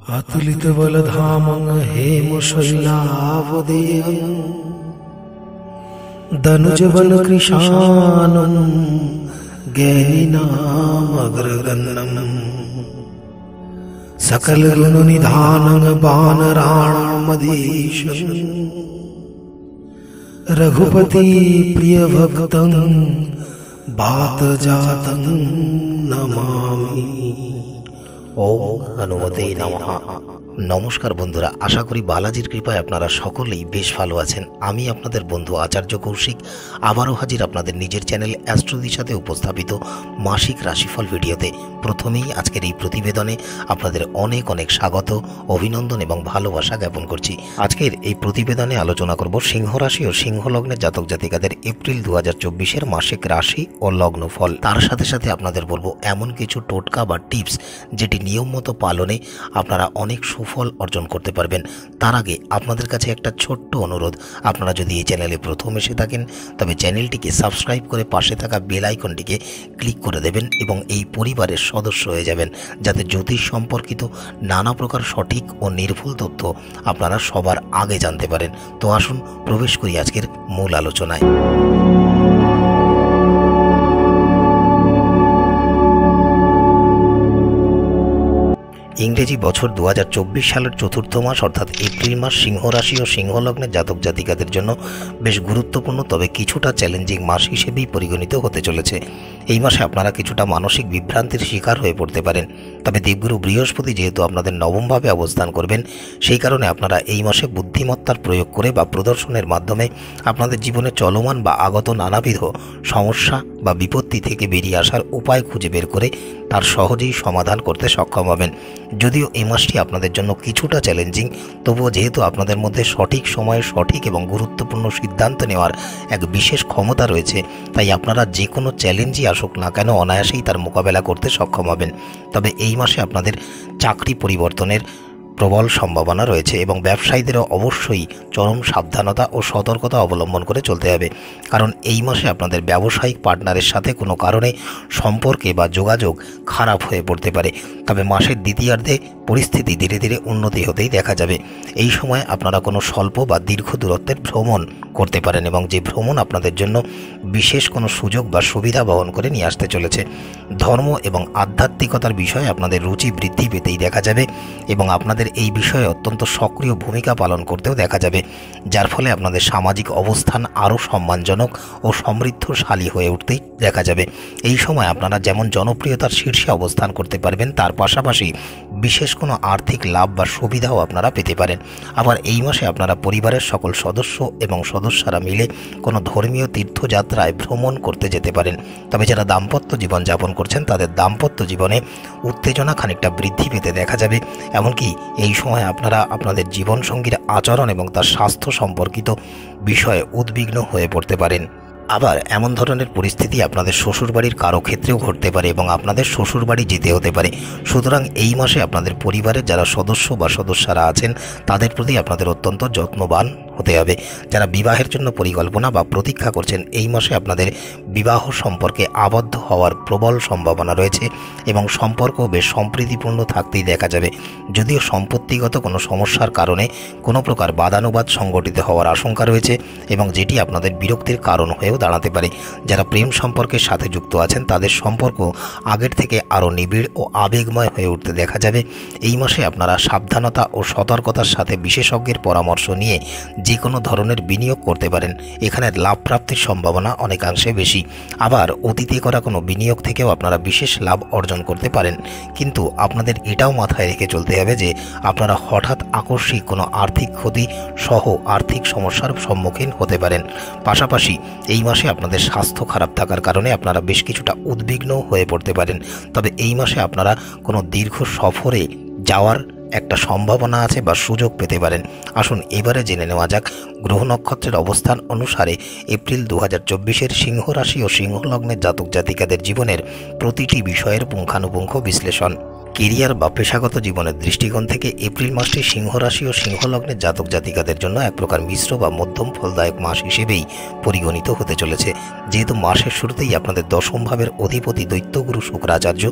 अतुलित बलधामं हेमशैलावदेहं दनुजवनकृशानं ज्ञानिनामग्रगण्यम् सकलगुणनिधानं वानराणामधीशं रघुपति प्रियभक्तं वातजातं नमामि। ओम हनुमते नमः। नमस्कार बंधुरा, आशा करी बालाजिर कृपाय आपनारा सकलेई बेश भालो आछेन। आमी आपनादेर बंधु आचार्य कौशिक आबारो हाजिर आपनादेर निजेर चैनल অ্যাস্ট্রোদির साथे उपस्थापित मासिक राशिफल भिडियोते। प्रथमेई आजकेर এই प्रतिवेदने आपनादेर अनेक अनेक स्वागत, अभिनंदन एवं भालोबासा ज्ञापन करछि। आजकेर এই प्रतिवेदने आलोचना करब सिंह राशि और सिंह लग्नेर जातक जातिकादेर एप्रिल 2024 এর मासिक राशि और लग्नफल। तार साथे साथे आपनादेर बोलबो एमन किछु टोटका बा टिप्स जेटी नियम मतो पालने आपनारा अनेक সুফল অর্জন করতে পারবেন। তার আগে আপনাদের কাছে একটা ছোট্ট অনুরোধ, আপনারা যদি এই চ্যানেলে প্রথম এসে থাকেন তবে চ্যানেলটিকে সাবস্ক্রাইব করে পাশে থাকা বেল আইকনটিকে ক্লিক করে দেবেন এবং এই পরিবারের সদস্য হয়ে যাবেন, যাতে জ্যোতিষ সম্পর্কিত নানা প্রকার সঠিক ও নির্ভুল তথ্য আপনারা সবার আগে জানতে পারেন। তো আসুন প্রবেশ করি আজকের মূল আলোচনায়। इंग्रेजी बछर 2024 सालेर चतुर्थ मास अर्थात एप्रिल मास सिंह राशि और सिंह लग्नेर जातक जातिकादेर जन्य बेश गुरुत्वपूर्ण तबे किछुटा चैलेंजिंग मास हिसेबेई परिगणित होते चलेছে। এই মাসে আপনারা কিছুটা মানসিক বিভ্রান্তির শিকার হয়ে পড়তে পারেন। তবে দেবগুরু বৃহস্পতি যেহেতু আপনাদের নবমভাবে অবস্থান করবেন, সেই কারণে আপনারা এই মাসে বুদ্ধিমত্তার প্রয়োগ করে বা প্রদর্শনের মাধ্যমে আপনাদের জীবনে চলমান বা আগত নানাবিধ সমস্যা বা বিপত্তি থেকে বেরিয়ে আসার উপায় খুঁজে বের করে তার সহজেই সমাধান করতে সক্ষম হবেন। যদিও এই মাসটি আপনাদের জন্য কিছুটা চ্যালেঞ্জিং, তবুও যেহেতু আপনাদের মধ্যে সঠিক সময়ে সঠিক এবং গুরুত্বপূর্ণ সিদ্ধান্ত নেওয়ার এক বিশেষ ক্ষমতা রয়েছে, তাই আপনারা যে কোনো চ্যালেঞ্জই আসুক না কেন অনায়াসেই তার মোকাবেলা করতে সক্ষম হবেন। তবে এই মাসে আপনাদের চাকরি পরিবর্তনের প্রবল সম্ভাবনা রয়েছে এবং ব্যবসায়ীদেরও অবশ্যই চরম সাবধানতা ও সতর্কতা অবলম্বন করে চলতে হবে, কারণ এই মাসে আপনাদের ব্যবসায়িক পার্টনারের সাথে কোনো কারণে সম্পর্কে বা যোগাযোগ খারাপ হয়ে পড়তে পারে। তবে মাসের দ্বিতীয়ার্ধে পরিস্থিতি ধীরে ধীরে উন্নতি হতেই দেখা যাবে। এই সময় আপনারা কোনো স্বল্প বা দীর্ঘ দূরত্বের ভ্রমণ করতে পারেন এবং যে ভ্রমণ আপনাদের জন্য বিশেষ কোনো সুযোগ বা সুবিধা বহন করে নিয়ে আসতে চলেছে। ধর্ম এবং আধ্যাত্মিকতার বিষয়ে আপনাদের রুচি বৃদ্ধি পেতেই দেখা যাবে এবং আপনাদের এই বিষয়ে অত্যন্ত সক্রিয় ভূমিকা পালন করতেও দেখা যাবে, যার ফলে আপনাদের সামাজিক অবস্থান আরও সম্মানজনক ও সমৃদ্ধশালী হয়ে উঠতেই দেখা যাবে। এই সময় আপনারা যেমন জনপ্রিয়তার শীর্ষে অবস্থান করতে পারবেন, তার পাশাপাশি বিশেষ কোনো আর্থিক লাভ বা সুবিধাও আপনারা পেতে পারেন। আবার এই মাসে আপনারা পরিবারের সকল সদস্য এবং সদস্যরা মিলে কোনো ধর্মীয় তীর্থযাত্রায় ভ্রমণ করতে যেতে পারেন। তবে যারা দাম্পত্য জীবন যাপন করছেন তাদের দাম্পত্য জীবনে উত্তেজনা খানিকটা বৃদ্ধি পেতে দেখা যাবে। এমনকি এই সময় আপনারা আপনাদের জীবনসঙ্গীর আচরণ এবং তার স্বাস্থ্য সম্পর্কিত বিষয়ে উদ্বিগ্ন হয়ে পড়তে পারেন। আবার এমন ধরনের পরিস্থিতি আপনাদের শ্বশুরবাড়ির কারো ক্ষেত্রেও ঘটতে পারে এবং আপনাদের শ্বশুরবাড়ি যেতে হতে পারে। সুতরাং এই মাসে আপনাদের পরিবারের যারা সদস্য বা সদস্যরা আছেন তাদের প্রতি আপনাদের অত্যন্ত যত্নবান হতে হবে। যারা বিবাহের জন্য পরিকল্পনা বা প্রতীক্ষা করছেন, এই মাসে আপনাদের বিবাহ সম্পর্কে আবদ্ধ হওয়ার প্রবল সম্ভাবনা রয়েছে এবং সম্পর্ক বেশ সম্প্রীতিপূর্ণ থাকতেই দেখা যাবে। যদিও সম্পত্তিগত কোনো সমস্যার কারণে কোনো প্রকার বাদানুবাদ সংঘটিত হওয়ার আশঙ্কা রয়েছে এবং যেটি আপনাদের বিরক্তির কারণ হয়েও দাঁড়াতে পারে। যারা প্রেম সম্পর্কের সাথে যুক্ত আছেন তাদের সম্পর্ক আগের থেকে আরও নিবিড় ও আবেগময় হয়ে উঠতে দেখা যাবে। এই মাসে আপনারা সাবধানতা ও সতর্কতার সাথে বিশেষজ্ঞের পরামর্শ নিয়ে যে কোনো ধরনের বিনিয়োগ করতে পারেন। এখানে লাভ প্রাপ্তির সম্ভাবনা অনেকাংশে বেশি। আবার অতীতে করা কোনো বিনিয়োগ থেকেও আপনারা বিশেষ লাভ অর্জন করতে পারেন, কিন্তু আপনাদের এটাও মাথায় রেখে চলতে হবে যে আপনারা হঠাৎ আকস্মিক কোনো আর্থিক ক্ষতি সহ আর্থিক সমস্যার সম্মুখীন হতে পারেন। পাশাপাশি এই মাসে আপনাদের স্বাস্থ্য খারাপ থাকার কারণে আপনারা বেশ কিছুটা উদ্বিগ্ন হয়ে পড়তে পারেন। তবে এই মাসে আপনারা কোনো দীর্ঘ সফরে যাওয়ার একটা সম্ভাবনা আছে বা সুযোগ পেতে পারেন। আসুন এবারে জেনে নেওয়া যাক গ্রহ নক্ষত্রের অবস্থান অনুসারে এপ্রিল 2024 সিংহ রাশি ও সিংহ লগ্নের জাতক জাতিকাদের জীবনের প্রতিটি বিষয়ের পুঙ্খানুপুঙ্খ বিশ্লেষণ। কেরিয়ার বা পেশাগত জীবনের দৃষ্টিকোণ থেকে এপ্রিল মাসটি সিংহ রাশি ও সিংহ লগ্নের জাতক জাতিকাদের জন্য এক প্রকার মিশ্র বা মধ্যম ফলদায়ক মাস হিসেবেই পরিগণিত হতে চলেছে। যেহেতু মাসের শুরুতেই আপনাদের দশম ভাবের অধিপতি দৈত্যগুরু শুক্রাচার্য,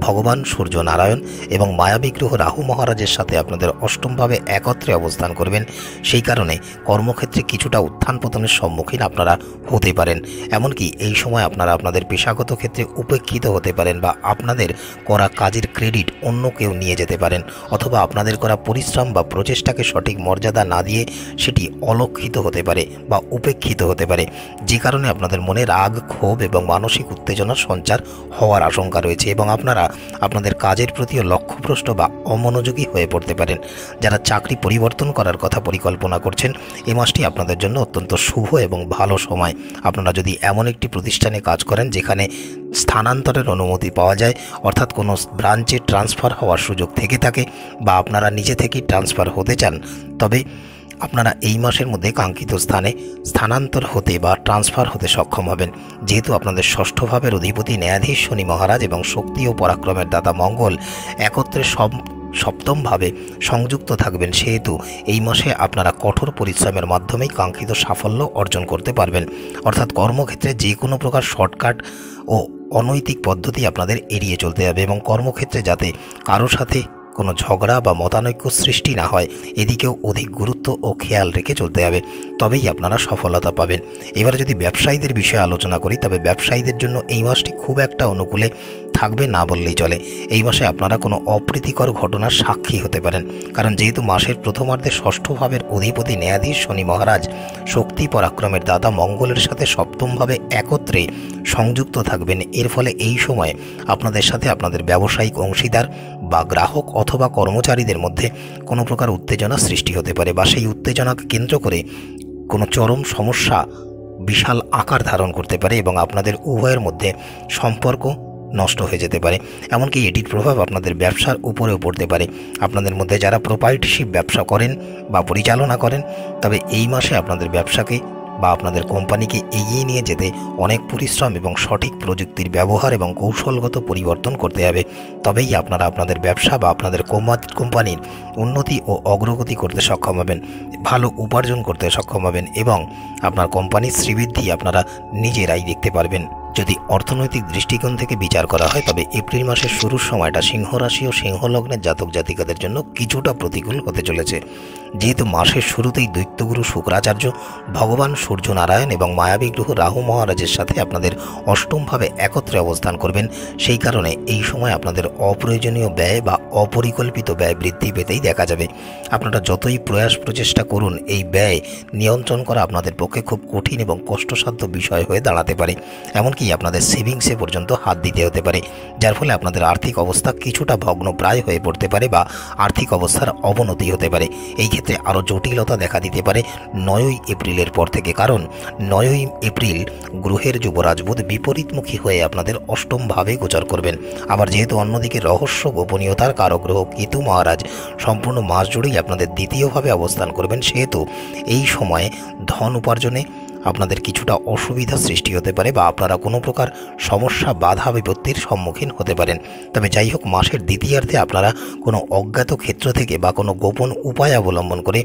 ভগবান সূর্য নারায়ণ এবং মায়াবী গ্রহ রাহু মহারাজের সাথে আপনাদের অষ্টম ভাবে একত্রে অবস্থান করবেন, সেই কারণে কর্মক্ষেত্রে কিছুটা উত্থান পতনের সম্মুখীন আপনারা হতে পারেন। এমনকি এই সময় আপনারা আপনাদের পেশাগত ক্ষেত্রে উপেক্ষিত হতে পারেন বা আপনাদের করা কাজের ক্রেডিট অন্য কেউ নিয়ে যেতে পারেন, অথবা আপনাদের করা পরিশ্রম বা প্রচেষ্টাকে সঠিক মর্যাদা না দিয়ে সেটি অলক্ষিত হতে পারে বা উপেক্ষিত হতে পারে, যে কারণে আপনাদের মনে রাগ, ক্ষোভ এবং মানসিক উত্তেজনার সঞ্চার হওয়ার আশঙ্কা রয়েছে এবং আপনারা আপনাদের কাজের প্রতিও লক্ষ্যভ্রষ্ট বা অমনোযোগী হয়ে পড়তে পারেন। যারা চাকরি পরিবর্তন করার কথা পরিকল্পনা করছেন, এই মাসটি আপনাদের জন্য অত্যন্ত শুভ এবং ভালো সময়। আপনারা যদি এমন একটি প্রতিষ্ঠানে কাজ করেন যেখানে স্থানান্তরের অনুমতি পাওয়া যায়, অর্থাৎ কোনো ব্রাঞ্চে ট্রান্সফার হওয়ার সুযোগ থেকে থাকে বা আপনারা নিজে থেকেই ট্রান্সফার হতে চান, তবে আপনারা এই মাসের মধ্যে কাঙ্ক্ষিত স্থানে স্থানান্তর হতে বা ট্রান্সফার হতে সক্ষম হবেন। যেহেতু আপনাদের ষষ্ঠ ভাবের অধিপতি ন্যায়াধীশ শনি মহারাজ এবং শক্তি ও পরাক্রমের দাতা মঙ্গল একত্রে সপ্তমভাবে সংযুক্ত থাকবেন, সেহেতু এই মাসে আপনারা কঠোর পরিশ্রমের মাধ্যমেই কাঙ্ক্ষিত সাফল্য অর্জন করতে পারবেন। অর্থাৎ কর্মক্ষেত্রে যে কোনো প্রকার শর্টকাট ও অনৈতিক পদ্ধতি আপনাদের এড়িয়ে চলতে হবে এবং কর্মক্ষেত্রে যাতে কারো সাথে কোনো ঝগড়া বা মতানৈক্য সৃষ্টি না হয়, এদিকেও অধিক গুরুত্ব ও খেয়াল রেখে চলতে হবে, তবেই আপনারা সফলতা পাবেন। এবার যদি ব্যবসায়ীদের বিষয়ে আলোচনা করি, তবে ব্যবসায়ীদের জন্য এই মাসটি খুব একটা অনুকূলে থাকবে না বললেই চলে। এই মাসে আপনারা কোনো অপ্রীতিকর ঘটনার সাক্ষী হতে পারেন, কারণ যেহেতু মাসের প্রথমার্ধে ষষ্ঠ ভাবের অধিপতি ন্যায়াধীশ শনি মহারাজ শক্তি পরাক্রমের দাতা মঙ্গলের সাথে সপ্তমভাবে একত্রে সংযুক্ত থাকবেন, এর ফলে এই সময়ে আপনাদের সাথে আপনাদের ব্যবসায়িক অংশীদার বা গ্রাহক অথবা কর্মচারীদের মধ্যে কোনো প্রকার উত্তেজনা সৃষ্টি হতে পারে বা সেই উত্তেজনাকে কেন্দ্র করে কোনো চরম সমস্যা বিশাল আকার ধারণ করতে পারে এবং আপনাদের উভয়ের মধ্যে সম্পর্ক নষ্ট হয়ে যেতে পারে। এমনকি এটির প্রভাব আপনাদের ব্যবসার উপরেও পড়তে পারে। আপনাদের মধ্যে যারা প্রোপাইটারশিপ ব্যবসা করেন বা পরিচালনা করেন, তবে এই মাসে আপনাদের ব্যবসাকে বা আপনাদের কোম্পানিকে এগিয়ে নিয়ে যেতে অনেক পরিশ্রম এবং সঠিক প্রযুক্তির ব্যবহার এবং কৌশলগত পরিবর্তন করতে হবে, তবেই আপনারা আপনাদের ব্যবসা বা আপনাদের কোম্পানির উন্নতি ও অগ্রগতি করতে সক্ষম হবেন, ভালো উপার্জন করতে সক্ষম হবেন এবং আপনার কোম্পানির শ্রীবৃদ্ধি আপনারা নিজেরাই দেখতে পারবেন। যদি অর্থনৈতিক দৃষ্টিকোণ থেকে বিচার করা হয়, তবে এপ্রিল মাসের শুরুর সময়টা সিংহ রাশি ও সিংহ লগ্নের জাতক জাতিকাদের জন্য কিছুটা প্রতিকূল হতে চলেছে। যেহেতু মাসের শুরুতেই দৈত্যগুরু শুক্রাচার্য, ভগবান সূর্য নারায়ণ এবং মায়াবী গ্রহ রাহু মহারাজের সাথে আপনাদের অষ্টমভাবে একত্রে অবস্থান করবেন, সেই কারণে এই সময় আপনাদের অপ্রয়োজনীয় ব্যয় বা অপরিকল্পিত ব্যয় বৃদ্ধি পেতেই দেখা যাবে। আপনারা যতই প্রচেষ্টা করুন, এই ব্যয় নিয়ন্ত্রণ করা আপনাদের পক্ষে খুব কঠিন এবং কষ্টসাধ্য বিষয় হয়ে দাঁড়াতে পারে। এমনকি আপনাদের সেভিংসে পর্যন্ত হাত দিতে হতে পারে, যার ফলে আপনাদের আর্থিক অবস্থা কিছুটা ভগ্নপ্রায় হয়ে পড়তে পারে বা আর্থিক অবস্থার অবনতি হতে পারে। এই ক্ষেত্রে আরও জটিলতা দেখা দিতে পারে 9ই এপ্রিলের পর থেকে, কারণ 9ই এপ্রিল গ্রহের যুবরাজ বুধ বিপরীতমুখী হয়ে আপনাদের অষ্টমভাবে গোচর করবেন। আবার যেহেতু অন্যদিকে রহস্য গোপনীয়তার কারক গ্রহ কেতু মহারাজ সম্পূর্ণ মাস জুড়েই আপনাদের দ্বিতীয়ভাবে অবস্থান করবেন, সেহেতু এই সময়ে ধন উপার্জনে আপনাদের কিছুটা অসুবিধা সৃষ্টি হতে পারে বা আপনারা কোনো প্রকার সমস্যা, বাধা বিপত্তির সম্মুখীন হতে পারেন। তবে যাই হোক, মাসের দ্বিতীয়ার্ধে আপনারা কোনো অজ্ঞাত ক্ষেত্র থেকে বা কোনো গোপন উপায় অবলম্বন করে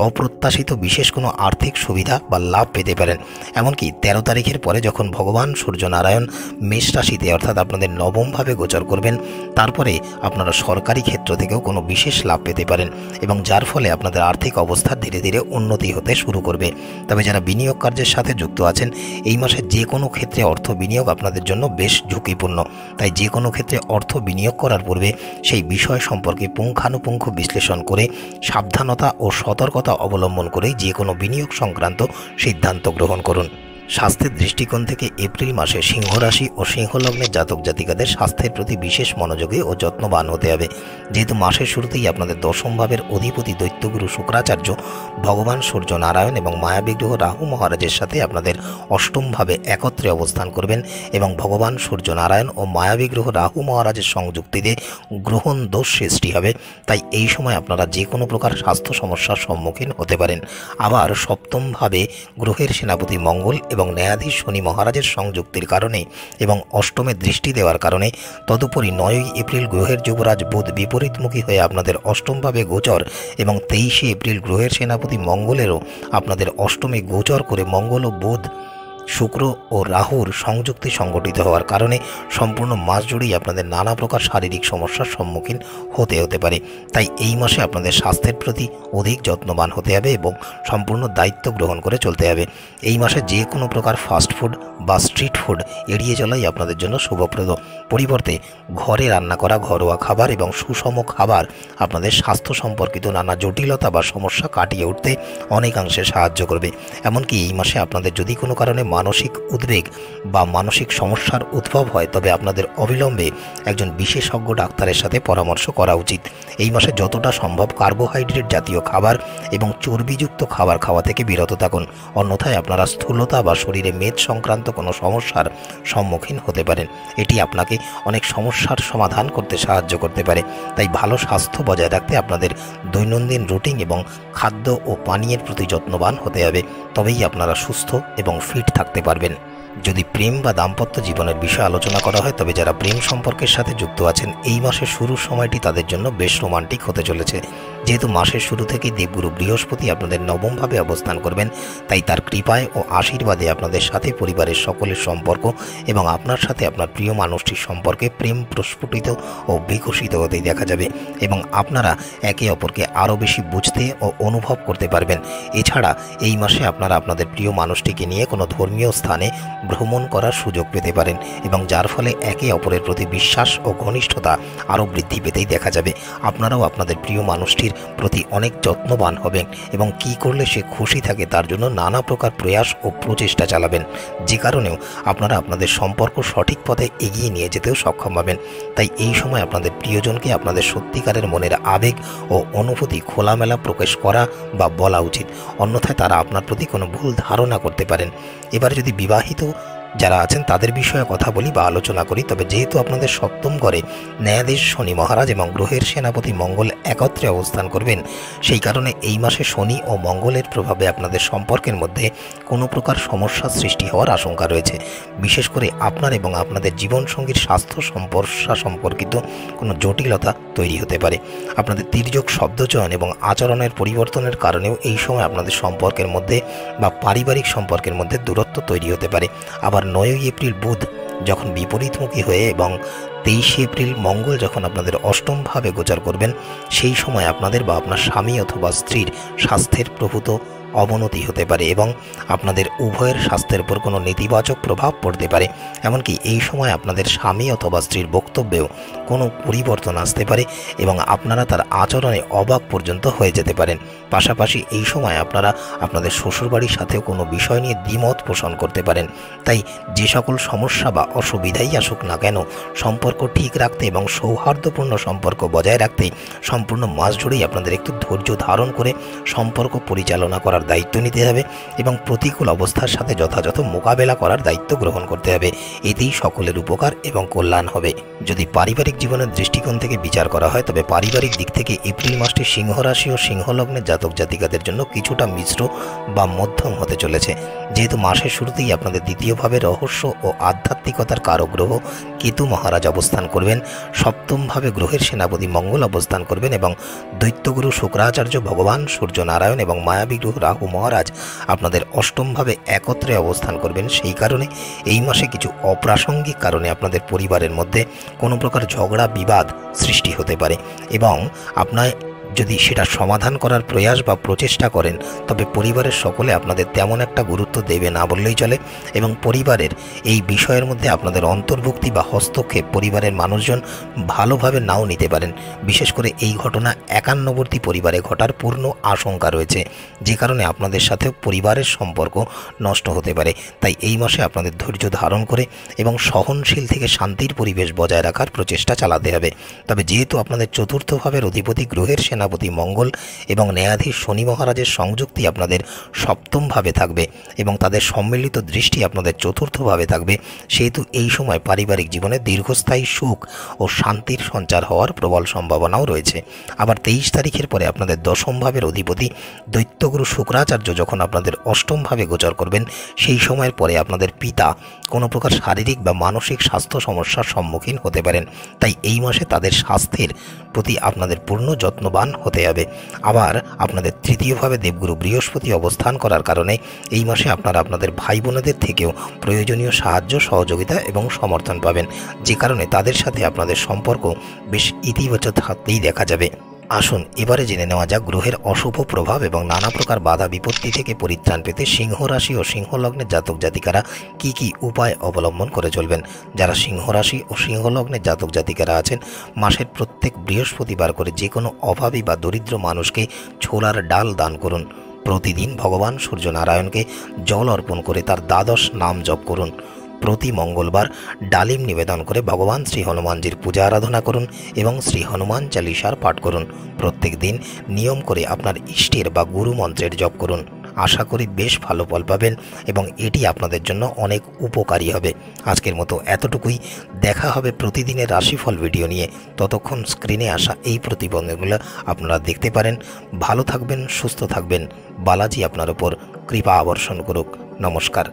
অপ্রত্যাশিত বিশেষ কোনো আর্থিক সুবিধা বা লাভ পেতে পারেন। এমনকি 13 তারিখের পরে যখন ভগবান সূর্য নারায়ণ মেষ রাশিতে অর্থাৎ আপনাদের নবমভাবে গোচর করবেন, তারপরে আপনারা সরকারি ক্ষেত্র থেকেও কোনো বিশেষ লাভ পেতে পারেন এবং যার ফলে আপনাদের আর্থিক অবস্থা ধীরে ধীরে উন্নতি হতে শুরু করবে। তবে যারা বিনিয়োগ কার্যের সাথে যুক্ত আছেন, এই মাসে যে কোনো ক্ষেত্রে অর্থ বিনিয়োগ আপনাদের জন্য বেশ ঝুঁকিপূর্ণ, তাই যে কোনো ক্ষেত্রে অর্থ বিনিয়োগ করার পূর্বে সেই বিষয় সম্পর্কে পুঙ্খানুপুঙ্খ বিশ্লেষণ করে সাবধানতা ও সতর্কতা অবলম্বন করেই যে কোনো বিনিয়োগ সংক্রান্ত সিদ্ধান্ত গ্রহণ করুন। স্বাস্থ্যের দৃষ্টিকোণ থেকে এপ্রিল মাসে সিংহ রাশি ও সিংহ লগ্নের জাতক জাতিকাদের স্বাস্থ্যের প্রতি বিশেষ মনোযোগী ও যত্নবান হতে হবে। যেহেতু মাসের শুরুতেই আপনাদের দশম ভাবের অধিপতি দৈত্যগুরু শুক্রাচার্য, ভগবান সূর্য নারায়ণ এবং মায়াবী গ্রহ রাহু মহারাজের সাথে আপনাদের অষ্টমভাবে একত্রে অবস্থান করবেন এবং ভগবান সূর্য নারায়ণ ও মায়াবী গ্রহ রাহু মহারাজের সংযুক্তিতে গ্রহণ দোষ সৃষ্টি হবে, তাই এই সময় আপনারা যে কোনো প্রকার স্বাস্থ্য সমস্যার সম্মুখীন হতে পারেন। আবার সপ্তমভাবে গ্রহের সেনাপতি মঙ্গল এবং ন্যায়াধীশ শনি মহারাজের সংযুক্তির কারণে এবং অষ্টমে দৃষ্টি দেওয়ার কারণে, তদুপরি 9ই এপ্রিল গ্রহের যুবরাজ বুধ বিপরীতমুখী হয়ে আপনাদের অষ্টমভাবে গোচর এবং 23শে এপ্রিল গ্রহের সেনাপতি মঙ্গলেরও আপনাদের অষ্টমে গোচর করে মঙ্গল ও বুধ, শুক্র ও রাহুর সংযুক্তি সংগঠিত হওয়ার কারণে সম্পূর্ণ মাস জুড়েই আপনাদের নানা প্রকার শারীরিক সমস্যার সম্মুখীন হতে পারে। তাই এই মাসে আপনাদের স্বাস্থ্যের প্রতি অধিক যত্নবান হতে হবে এবং সম্পূর্ণ দায়িত্ব গ্রহণ করে চলতে হবে। এই মাসে যে কোনো প্রকার ফাস্টফুড বা স্ট্রিট ফুড এড়িয়ে চলাই আপনাদের জন্য শুভপ্রদ। পরিবর্তে ঘরে রান্না করা ঘরোয়া খাবার এবং সুষম খাবার আপনাদের স্বাস্থ্য সম্পর্কিত নানা জটিলতা বা সমস্যা কাটিয়ে উঠতে অনেকাংশে সাহায্য করবে। এমনকি এই মাসে আপনাদের যদি কোনো কারণে মানসিক উদ্বেগ বা মানসিক সমস্যার উদ্ভব হয়, তবে আপনাদের অবিলম্বে একজন বিশেষজ্ঞ ডাক্তারের সাথে পরামর্শ করা উচিত। এই মাসে যতটা সম্ভব কার্বোহাইড্রেট জাতীয় খাবার এবং চর্বিযুক্ত খাবার খাওয়া থেকে বিরত থাকুন, অন্যথায় আপনারা স্থূলতা বা শরীরে মেদ সংক্রান্ত কোনো সমস্যার সম্মুখীন হতে পারেন। এটি আপনাকে অনেক সমস্যার সমাধান করতে সাহায্য করতে পারে। তাই ভালো স্বাস্থ্য বজায় রাখতে আপনাদের দৈনন্দিন রুটিন এবং খাদ্য ও পানীয়ের প্রতি যত্নবান হতে হবে, তবেই আপনারা সুস্থ এবং ফিট থাকতে পারবেন। যদি প্রেম বা দাম্পত্য জীবনের বিষয়ে আলোচনা করা হয়, তবে যারা প্রেম সম্পর্কের সাথে যুক্ত আছেন, এই মাসের শুরুর সময়টি তাদের জন্য বেশ রোমান্টিক হতে চলেছে। যেহেতু মাসের শুরু থেকেই দেবগুরু বৃহস্পতি আপনাদের নবমভাবে অবস্থান করবেন, তাই তার কৃপায় ও আশীর্বাদে আপনাদের সাথে পরিবারের সকলের সম্পর্ক এবং আপনার সাথে আপনার প্রিয় মানুষটির সম্পর্কে প্রেম প্রস্ফুটিত ও বিকশিত হতেই দেখা যাবে এবং আপনারা একে অপরকে আরও বেশি বুঝতে ও অনুভব করতে পারবেন। এছাড়া এই মাসে আপনারা আপনাদের প্রিয় মানুষটিকে নিয়ে কোনো ধর্মীয় স্থানে ভ্রমণ করার সুযোগ পেতে পারেন এবং যার ফলে একে অপরের প্রতি বিশ্বাস ও ঘনিষ্ঠতা আরও বৃদ্ধি পেতেই দেখা যাবে। আপনারাও আপনাদের প্রিয় মানুষটির প্রতি অনেক যত্নবান হবেন এবং কী করলে সে খুশি থাকে তার জন্য নানা প্রকার প্রয়াস ও প্রচেষ্টা চালাবেন, যে কারণেও আপনারা আপনাদের সম্পর্ক সঠিক পথে এগিয়ে নিয়ে যেতেও সক্ষম হবেন। তাই এই সময় আপনাদের প্রিয়জনকে আপনাদের সত্যিকারের মনের আবেগ ও অনুভূতি খোলামেলা প্রকাশ করা বা বলা উচিত, অন্যথায় তারা আপনার প্রতি কোনো ভুল ধারণা করতে পারেন। এবার যদি বিবাহিত যারা আছেন তাদের বিষয়ে কথা বলি বা আলোচনা করি, তবে যেহেতু আপনাদের সপ্তম ঘরে ন্যায়াধীশ শনি মহারাজ এবং গ্রহের সেনাপতি মঙ্গল একত্রে অবস্থান করবেন, সেই কারণে এই মাসে শনি ও মঙ্গলের প্রভাবে আপনাদের সম্পর্কের মধ্যে কোনো প্রকার সমস্যা সৃষ্টি হওয়ার আশঙ্কা রয়েছে। বিশেষ করে আপনার এবং আপনাদের জীবনসঙ্গীর স্বাস্থ্য সমস্যা সম্পর্কিত কোনো জটিলতা তৈরি হতে পারে। আপনাদের তির্যক শব্দচয়ন এবং আচরণের পরিবর্তনের কারণেও এই সময় আপনাদের সম্পর্কের মধ্যে বা পারিবারিক সম্পর্কের মধ্যে দূরত্ব তৈরি হতে পারে। আবার 9ই এপ্রিল বুধ যখন বিপরীতমুখী হয়ে এবং 23শে এপ্রিল মঙ্গল যখন আপনাদের অষ্টমভাবে গোচর করবেন, সেই সময় আপনাদের বা আপনার স্বামী অথবা স্ত্রীর স্বাস্থ্যের প্রভূত অবনতি হতে পারে এবং আপনাদের উভয়ের স্বাস্থ্যের উপর কোনো নেতিবাচক প্রভাব পড়তে পারে। এমনকি এই সময় আপনাদের স্বামী অথবা স্ত্রীর বক্তব্যেও কোনো পরিবর্তন আসতে পারে এবং আপনারা তার আচরণে অবাক পর্যন্ত হয়ে যেতে পারেন। পাশাপাশি এই সময় আপনারা আপনাদের শ্বশুরবাড়ির সাথেও কোনো বিষয় নিয়ে দ্বিমত পোষণ করতে পারেন। তাই যে সকল সমস্যা বা অসুবিধাই আসুক না কেন, সম্পর্ক ঠিক রাখতে এবং সৌহার্দ্যপূর্ণ সম্পর্ক বজায় রাখতে সম্পূর্ণ মাস জুড়েই আপনাদের একটু ধৈর্য ধারণ করে সম্পর্ক পরিচালনা করার দায়িত্ব নিতে হবে এবং প্রতিকূল অবস্থার সাথে যথাযথ মোকাবেলা করার দায়িত্ব গ্রহণ করতে হবে। এতেই সকলের উপকার এবং কল্যাণ হবে। যদি পারিবারিক জীবনের দৃষ্টিকোণ থেকে বিচার করা হয়, তবে পারিবারিক দিক থেকে এপ্রিল মাসটি সিংহ রাশি ও সিংহ লগ্নের জাতক জাতিকাদের জন্য কিছুটা মিশ্র বা মধ্যম হতে চলেছে। যেহেতু মাসের শুরুতেই আপনাদের দ্বিতীয়ভাবে রহস্য ও আধ্যাত্মিকতার কারক গ্রহ কেতু মহারাজ অবস্থান করবেন, সপ্তমভাবে গ্রহের সেনাপতি মঙ্গল অবস্থান করবেন এবং দৈত্যগুরু শুক্রাচার্য, ভগবান সূর্যনারায়ণ এবং মায়াবী গ্রহ রাহু মহারাজ আপনাদের অষ্টমভাবে একত্রে অবস্থান করবেন। সেই কারণে এই মাসে কিছু অপ্রাসঙ্গিক কারণে আপনাদের পরিবারের মধ্যে কোনো প্রকার ঝগড়া বিবাদ সৃষ্টি হতে পারে এবং আপনার যদি সেটা সমাধান করার প্রয়াস বা প্রচেষ্টা করেন, তবে পরিবারের সকলে আপনাদের তেমন একটা গুরুত্ব দেবে না বললেই চলে এবং পরিবারের এই বিষয়ের মধ্যে আপনাদের অন্তর্ভুক্তি বা হস্তক্ষেপ পরিবারের মানুষজন ভালোভাবে নাও নিতে পারেন। বিশেষ করে এই ঘটনা একান্নবর্তী পরিবারে ঘটার পূর্ণ আশঙ্কা রয়েছে, যে কারণে আপনাদের সাথে পরিবারের সম্পর্ক নষ্ট হতে পারে। তাই এই মাসে আপনাদের ধৈর্য ধারণ করে এবং সহনশীল থেকে শান্তির পরিবেশ বজায় রাখার প্রচেষ্টা চালাতে হবে। তবে যেহেতু আপনাদের চতুর্থ ভাবের অধিপতি গ্রহের সেনাপতি মঙ্গল এবং ন্যায়াধীশ শনি মহারাজের সংযুক্তি আপনাদের সপ্তম ভাবে থাকবে এবং তাদের সম্মিলিত দৃষ্টি আপনাদের চতুর্থ ভাবে থাকবে, সেহেতু এই সময় পারিবারিক জীবনে দীর্ঘস্থায়ী সুখ ও শান্তির সঞ্চার হওয়ার প্রবল সম্ভাবনাও রয়েছে। আবার 23 তারিখের পরে আপনাদের দশম ভাবের অধিপতি দৈত্যগুরু শুক্রাচার্য যখন আপনাদের অষ্টম ভাবে গোচর করবেন, সেই সময়ের পরে আপনাদের পিতা কোনো প্রকার শারীরিক বা মানসিক স্বাস্থ্য সমস্যার সম্মুখীন হতে পারেন। তাই এই মাসে তাদের স্বাস্থ্যের প্রতি আপনাদের পূর্ণ যত্নবান হতে হবে। আবার আপনাদের তৃতীয়ভাবে দেবগুরু বৃহস্পতি অবস্থান করার কারণে এই মাসে আপনারা আপনাদের ভাই বোনেদের থেকেও প্রয়োজনীয় সাহায্য, সহযোগিতা এবং সমর্থন পাবেন, যে কারণে তাদের সাথে আপনাদের সম্পর্ক বেশ ইতিবাচক থাকতেই দেখা যাবে। আসুন এবারে জেনে নেওয়া যাক গ্রহের অশুভ প্রভাব এবং নানা প্রকার বাধা বিপত্তি থেকে পরিত্রাণ পেতে সিংহ রাশি ও সিংহ লগ্নের জাতক জাতিকারা কি কি উপায় অবলম্বন করে চলবেন। যারা সিংহ রাশি ও সিংহ লগ্নের জাতক জাতিকারা আছেন, মাসের প্রত্যেক বৃহস্পতিবার করে যে কোনো অভাবী বা দরিদ্র মানুষকে ছোলার ডাল দান করুন। প্রতিদিন ভগবান সূর্যনারায়ণকে জল অর্পণ করে তার দ্বাদশ নাম জপ করুন। প্রতি মঙ্গলবার ডালিম নিবেদন করে ভগবান শ্রী হনুমানজির পূজা আরাধনা করুন এবং শ্রী হনুমান চালিসার পাঠ করুন। প্রত্যেক দিন নিয়ম করে আপনার ইষ্টের বা গুরু মন্ত্রের জপ করুন। আশা করি বেশ ভালো ফল পাবেন এবং এটি আপনাদের জন্য অনেক উপকারী হবে। আজকের মতো এতটুকুই। দেখা হবে প্রতিদিনের রাশিফল ভিডিও নিয়ে। ততক্ষণ স্ক্রিনে আসা এই প্রতিবন্ধকগুলো আপনারা দেখতে পারেন। ভালো থাকবেন, সুস্থ থাকবেন। বালাজি আপনার উপর কৃপা আবর্ষণ করুক। নমস্কার।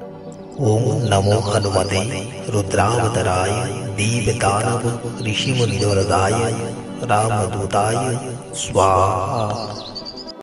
ওম নমো হনুমতে রুদ্রাবতারায় দেবদানব ঋষিমুনিবরদায় রামদূতায় স্বাহা।